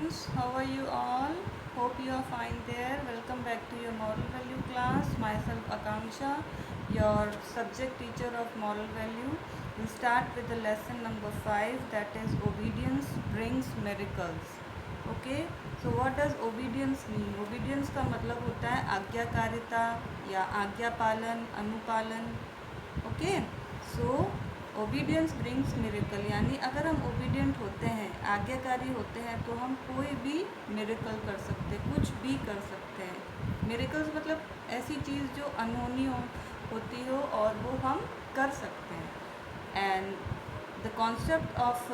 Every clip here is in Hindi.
students, how are you all? Hope you are fine there. Welcome back to your moral value class. Myself Akanksha, your subject teacher of moral value. We'll start with the lesson number 5, that is obedience brings miracles. Okay, so what does obedience mean? Obedience का मतलब होता है आज्ञाकारिता या आज्ञा पालन, अनुपालन. ओके, सो ओबीडियंस ब्रिंग्स मिरेकल, यानी अगर हम ओबीडियंट होते हैं, आज्ञाकारी होते हैं, तो हम कोई भी मिरेकल कर सकते हैं, कुछ भी कर सकते हैं. मिरेकल्स मतलब ऐसी चीज़ जो अनहोनी होती हो और वो हम कर सकते हैं. And the concept of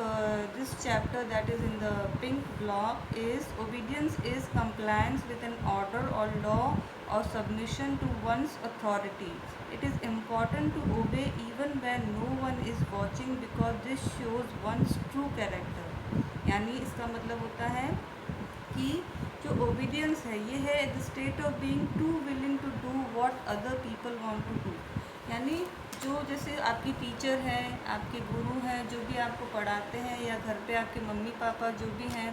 this chapter, that is in the pink block, is obedience is compliance with an order or law or submission to one's authority. It is important to obey even when no one is watching because this shows one's true character. यानी इसका मतलब होता है कि जो ओबीडियंस है ये है the state of being too willing to do what other people want to do. यानी जो जैसे आपकी टीचर हैं, आपके गुरु हैं, जो भी आपको पढ़ाते हैं, या घर पे आपके मम्मी पापा जो भी हैं,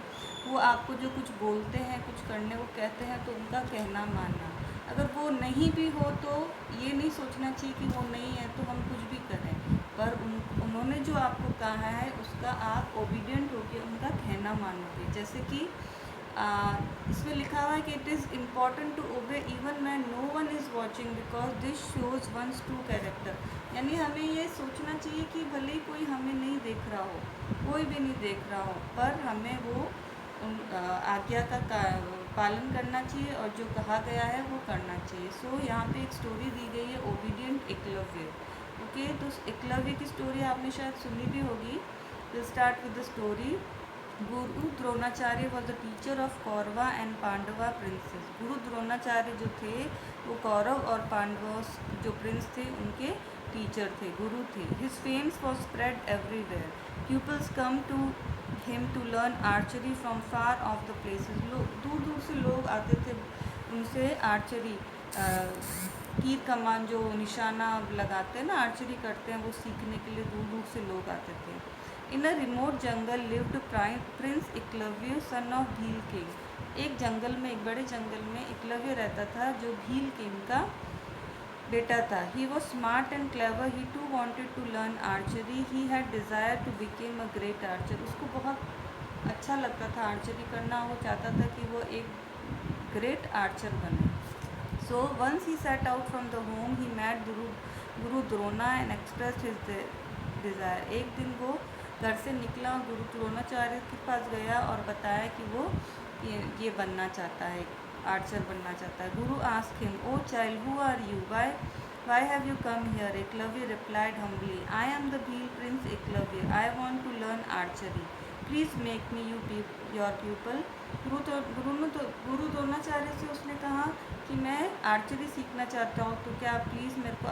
वो आपको जो कुछ बोलते हैं, कुछ करने को कहते हैं, तो उनका कहना मानना. अगर वो नहीं भी हो तो ये नहीं सोचना चाहिए कि वो नहीं है तो हम कुछ भी करें, पर उन्होंने जो आपको कहा है उसका आप ओबीडियंट होकर उनका कहना मानोगे. जैसे कि इसमें लिखा हुआ है कि it is important to obey even man no one is watching because this shows one's true character. यानी हमें ये सोचना चाहिए कि भले ही कोई हमें नहीं देख रहा हो, कोई भी नहीं देख रहा हो, पर हमें वो आज्ञा का पालन करना चाहिए और जो कहा गया है वो करना चाहिए. सो यहाँ पे एक स्टोरी दी गई है, ओबीडियंट एकलव्य. ओके, तो एकलव्य की स्टोरी आपने शायद सुनी भी होगी. Will start with the story. Guru Dronacharya was the teacher of Kaurava and Pandava princes. Guru Dronacharya जो थे वो कौरव और पांडव जो प्रिंस थे उनके टीचर थे, गुरु थे. His fames was spread everywhere. Peoples come to him to learn archery from far off the places. दूर दूर से लोग आते थे उनसे आर्चरी, तीर कमान जो निशाना लगाते हैं ना, आर्चरी करते हैं, वो सीखने के लिए दूर दूर से लोग आते थे. In a remote jungle lived prince Eklavya son of Bhil king. एक जंगल में, एक बड़े जंगल में एकलव्य रहता था जो भील किंग का बेटा था. He was smart and clever. He too wanted to learn archery. He had desire to became a great archer. उसको बहुत अच्छा लगता था आर्चरी करना. वो चाहता था कि वो एक ग्रेट आर्चर बने. So once he set out from the home he met guru Drona and expressed his desire. एक दिन वो घर से निकला, गुरु द्रोणाचार्य के पास गया और बताया कि वो ये बनना चाहता है, आर्चर बनना चाहता है. Guru asked him, O child, who are you, why have you come here? Ekalavya replied humbly, I am the Bhil prince Ekalavya. I want to learn archery. Please make me your pupil. Guru Dronacharya से उसने कहा कि मैं आर्चरी सीखना चाहता हूँ, तो क्या आप प्लीज़ मेरे को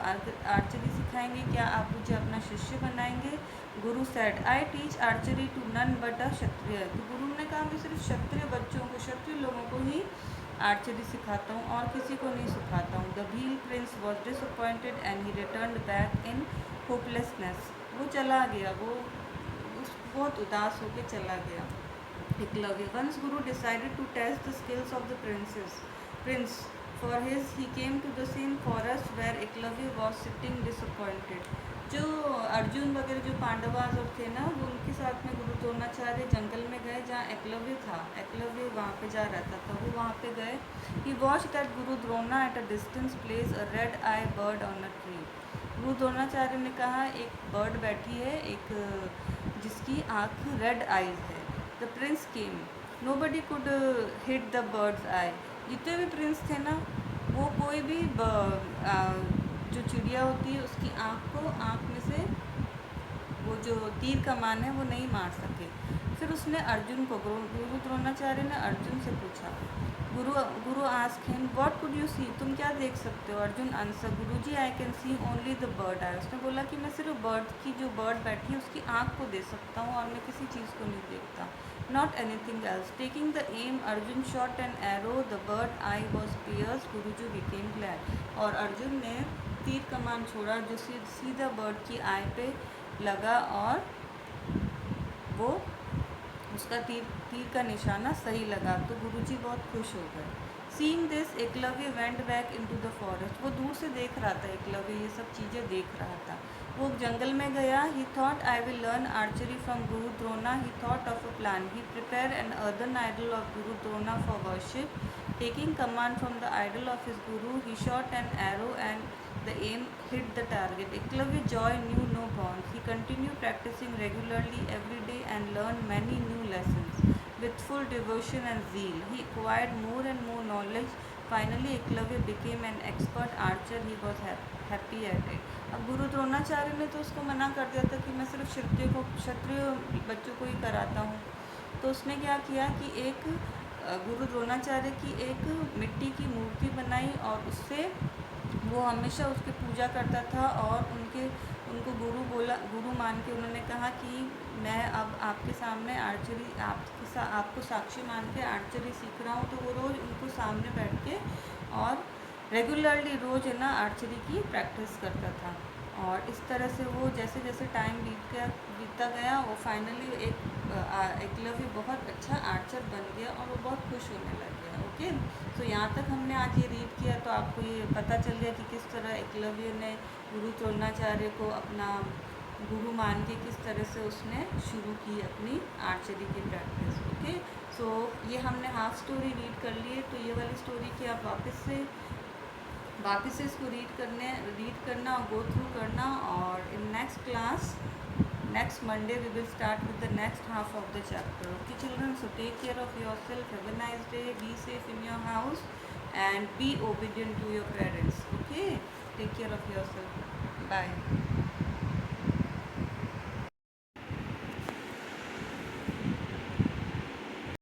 आर्चरी सिखाएंगे? क्या आप मुझे अपना शिष्य बनाएंगे? Guru said, I teach archery to none but a Kshatriya. तो गुरु ने कहा मैं सिर्फ क्षत्रिय बच्चों को, क्षत्रिय लोगों को ही आर्चरी सिखाता हूँ और किसी को नहीं सिखाता हूँ. The Bhil prince was disappointed and he returned back in hopelessness. वो चला गया, वो बहुत उदास होकर चला गया. Ekalavya. Once guru decided to test the skills of the prince. For his he came to the same forest where Ekalavya was sitting disappointed. जो अर्जुन वगैरह जो पांडवाज और थे ना, वो उनके साथ में गुरु द्रोणाचार्य जंगल में गए जहाँ एकलव्य था. एकलव्य वहाँ पे जा रहता था, वो वहाँ पे गए. ही watch that Guru Drona at a distance place a red I bird on a tree. गुरु द्रोणाचार्य ने कहा एक बर्ड बैठी है, एक जिसकी आँख रेड आईज है. The prince came. Nobody could hit the bird's eye. जितने भी प्रिंस थे ना, वो कोई भी जो चिड़िया होती है उसकी आँख में से वो जो तीर कमान है वो नहीं मार सके. फिर उसने अर्जुन को, गुरु द्रोणाचार्य ने अर्जुन से पूछा. Guru asked him, what could you see? तुम क्या देख सकते हो? Arjun answer, guruji I can see only the bird eye. उसने बोला कि मैं सिर्फ बर्ड की, जो बर्ड बैठी है उसकी आँख को देख सकता हूँ और मैं किसी चीज़ को नहीं देखता. Not anything else. Taking the aim Arjun shot an arrow. The bird eye was pierce. Guruji became glad. और अर्जुन ने तीर कमान छोड़ा जो सीधा बर्ड की आई पे लगा और वो उसका तीर तीर का निशाना सही लगा तो गुरुजी बहुत खुश हो गए। Seeing this Eklavya went back into the forest. वो दूर से देख रहा था, एकलव्य ये सब चीज़ें देख रहा था। वो जंगल में गया। He thought I will learn archery from guru Drona. He thought of a plan. He prepare an earthen idol of guru Drona for worship. Taking command from the idol of his guru, he shot an arrow and the aim hit the target. Eklavya joy knew no bounds. He continued practicing regularly every day and learned many new lessons with full devotion and zeal. He acquired more and more knowledge. Finally, Eklavya became an expert archer. He was happy at it. अब गुरु द्रोणाचार्य ने तो उसको मना कर दिया था कि मैं सिर्फ क्षत्रिय बच्चों को ही कराता हूँ। तो उसने क्या किया कि एक गुरु द्रोणाचार्य की एक मिट्टी की मूर्ति बनाई और उससे वो हमेशा उसकी पूजा करता था और उनको गुरु मान के उन्होंने कहा कि मैं अब आपके सामने आर्चरी आपको साक्षी मान के आर्चरी सीख रहा हूँ। तो वो रोज़ उनको सामने बैठ के और रेगुलरली रोज़ है ना आर्चरी की प्रैक्टिस करता था। और इस तरह से वो जैसे जैसे टाइम बीतता गया वो फाइनली एकलव्य बहुत अच्छा आर्चर बन गया और वो बहुत खुश होने लग गया। ओके, तो यहाँ तक हमने आज ये रीड किया तो आपको ये पता चल गया कि किस तरह एकलव्य ने गुरु द्रोणाचार्य को अपना गुरु मान के किस तरह से उसने शुरू की अपनी आर्चरी की प्रैक्टिस। ओके, सो ये हमने हाफ स्टोरी रीड कर ली है। तो ये वाली स्टोरी की आप वापस से इसको रीड करना और गो थ्रू करना। और in next class next Monday we will start with the next half of the chapter. Okay children, so take care of yourself, have a nice day, be safe in your house and be obedient to your parents. Okay, take care of yourself, bye.